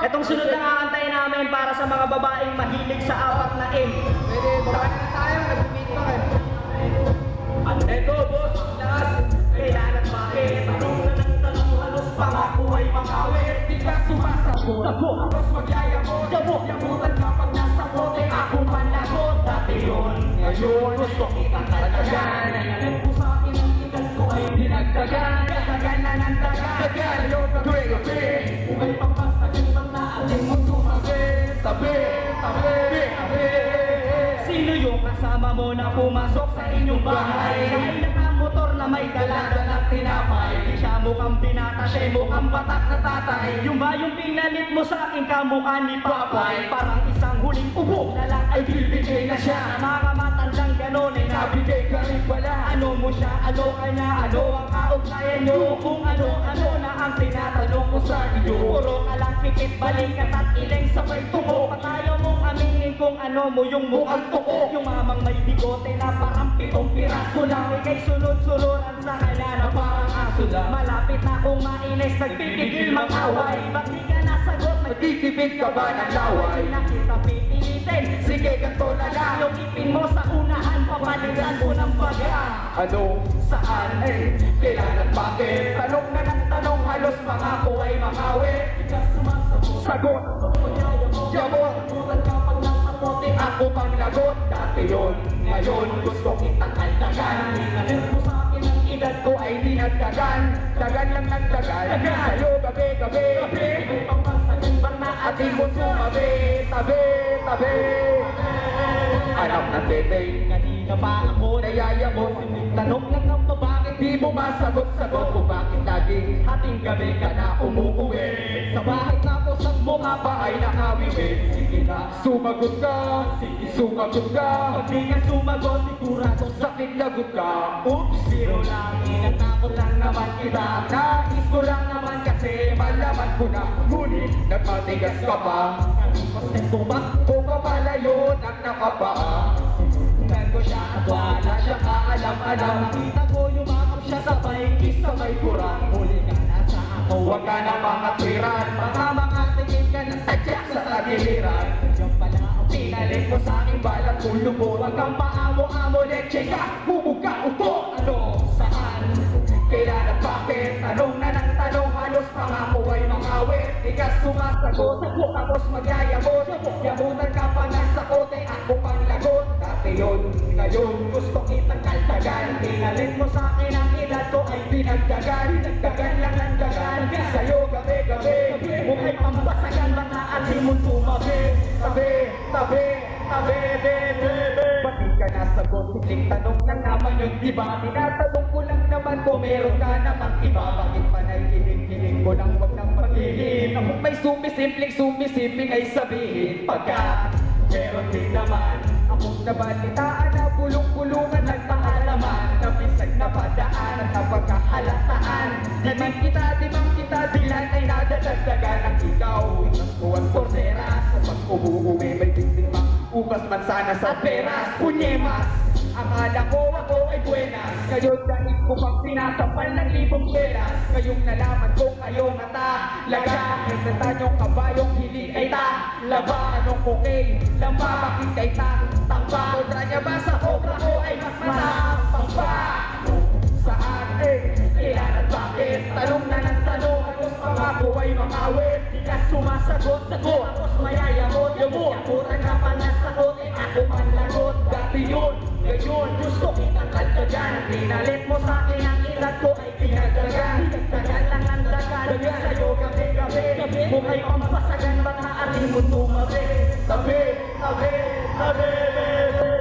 Etong sunod na aantayin namin para sa mga babaeng mahilig sa 4 na M. Pwede, babae na tayo, nag-meet pa kayo. Eto, boss, lakas. Kailan at bakit? Tanong na ng tanong, halos pangako ay makawit. Di ka sumasagot, tapos magyayabot. Yabutan ka pag nasa bote, akong panlagot. Dati yun, ngayon, gusto kita talagaan. Alam ko sa akin ang edad ko ay dinagdagan. Dagan na ng dagan. Dagan, ayaw ka gabi. Umay pampasag yung mga ating mo tumabi. Tabi, tabi, tabi. Sino yung kasama mo na pumasok sa inyong bahay? Ay nakamotor na may dala-dalang tinapay. Di siya mukhang binata, siya mukhang batak na tatay. Yung ba yung pinalit mo sa akin kamukha ni Papay? Parang isang huling ubo na lang ay bibigay na siya. Mga matandang ganon ay nabigay ka rin pala. Ano mo siya, ano ka niya, ano ang kaugnayan nyo? Kung ano-ano na ang tinatanong ko sa inyo. Puro ka lang pikit, balikat at ileng sabay tumo. Patayo mong aminin kung ano mo yung mukhang tuko. Yung mamang may bigote na parang 7 piraso lang. Ika'y sunod-sunuran sa kanya na parang aso lang. Malapit na kung mainis, nagpipigil mag-away. Ba't di ka nasagot, magtitipid ka ba ng laway? Nakita pipilitin, sige ganito na lang. Yung ipin mo sa unahan, papalitan mo ng baga. Ano? Saan? Kailan at bakit? Tanong na ng tanong, halos pangako ay makawit. Di ka sumasagot, Sagot! yabot, tulan ka pag nasa pote. Ako pang lagot, dati yun, ngayon gusto kitang kaldagan. Alam mo sa akin ang edad ko ay dinagdagan. Dagan lang ng dagan, sa'yo gabi-gabi. May pampasagan ba na ating mo tumabi? Tabi, tabi. Anak na tete, kanina pa ako nayayabot. Tanong lang ng bakit di mo masagot-sagot. Kung bakit lagi hating gabi ka na umuuwi. Sa bahay tapos ang mukha pa ay nakawiwi. Sige na, Sumagot ka! sige Sumagot ka! pag di ka sumagot, sigurado Sakit lagot ka! oops, zero lang, inatakot lang naman kita. Nais ko lang naman kasi malaman ko na. Ngunit nagmatigas ka pa! Kasi tumakbo ka palayo ng nakapaa. Tingnan ko siya at wala siya kaalam-alam. Nakita ko yumakap siya sabay kisabay kurang. Huli ka na sa ako, Huwag ka na makatwiran! baka makatingin ka ng tadyak sa tagiliran. Diyan pala ang pinalit mo sa aking balang pulubo. Huwag kang paamo-amo, leche ka, bubog ka, upo. Ano, saan, kailan at bakit? Tanong na ng tanong, halos pangako ay makawit. Di ka sumasagot, tapos magyayabot. Yabutan ka pa nasa kote, ako pang lagot. Dati yun, ngayon gusto kitang kaldagan. Pinalit mo sa akin ang edad ko ay pinagdagan. Dagan lang ng dagan, sa'yo gabi-gabi. Mukhay pambasagan, baka ating mo tumabi. Tabi, tabi, tabi, bebe. Ba't di ka nasagot? Simpleng tanong lang naman yun, diba? Tinatanong ko lang naman kung meron ka namang iba. Bakit pa naikinig-kinig mo lang wag nang paghihim? Kung may sumisipling ay sabihin. Pagka meron din naman akong nabalitaan na bulong-bulungan nagpaalaman. Nabisag na padaan at napagkahalataan. Di man kita, dilan ay nadadagdagan. Ang ikaw, inas ko ang porseras. Sa pag-uwi may bigting pang ugas man sana sa peras. Punyemas, akala ko ako ay buenas. Ngayon dahil ko pang sinasampal ng 1,000 peras. Ngayong nalaman ko kayo natalaga. Nagtata niyong kabayong hindi kay ta laba. Anong okay, lamba, bakit kay ta tangba? Kontra niya ba sa obra ko ay mas matapang pa? Saan kailan at bakit? Tanong na ng tanong, halos pangako ay makawit. Di ka sumasagot, tapos mayayamot. Yabutan ka pa nasa kote, ako man lagot. Dati yun, ngayon gusto kitang kaldagan. Pinalit mo sa akin ang edad ko ay pinagdagan. Dagan lang ang dagan, sa'yo gabi-gabi. Mukhay pampasagan, baka ating mo tumabi. Tabi, tabi, tabi,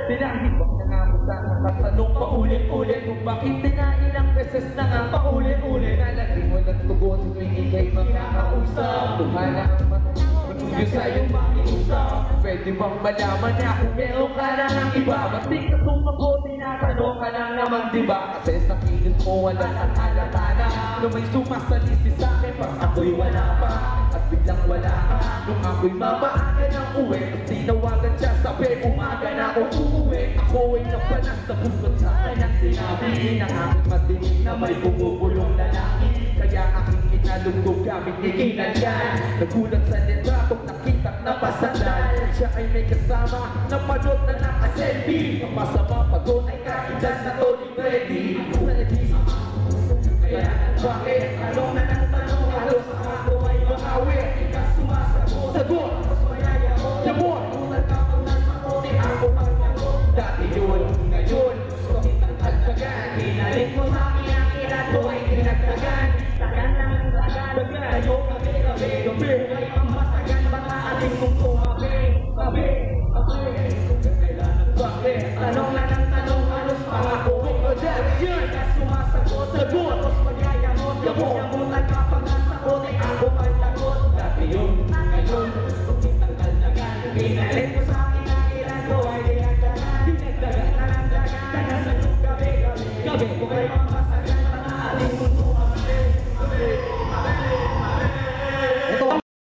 Dinahit mo na nga mo sa nakatanong paulit-ulit kung bakit ilang beses na nga paulit-ulit. Nalagay mo ng tugon tuwing ikay makakausap. Tuhana ang matutuyo sa iyong makiusap. Pwede bang malaman na kung meron ka na ng iba? Ba't di ka tumagot, tinatanong ka lang naman diba? Kasi sa kilit mo wala at halata na. Nung may sumasalisi sa akin, parang ako'y wala pa. At biglang wala ka, nung ako'y mamaaga ng uwi. At tinawagan siya, sabi umaga na ako uuwi. Ako ay napanas na bukod sa kanyang sinabi ng aking matinig na may bumubulong lalaki. Kaya aking inalugog gamit ni Kinalyan. Nagulat sa letra ay may kasama na pagod na nakaselfie. Ang masama pagod ay kailan na to di ready. Kaya bakit? Tanong na ng tanong, halos ako ay makawi. Ika sumasagot, sagot, mas mayaya ko. Yabon, tulad ka pag nasa ko, di ako magnagot. Dati yun, ngayon, gusto kitang agdagan. Pinalit mo sa akin ang ilan ko ay pinagdagan. Tagan lang ang tagan, tayo gabi-gabi. Gabi, ang masagan, baka ating mong tumabi. Gabi, kailangan bakit? Tanong na ng tanong, halos pangako. Ika sumasagot, sagot,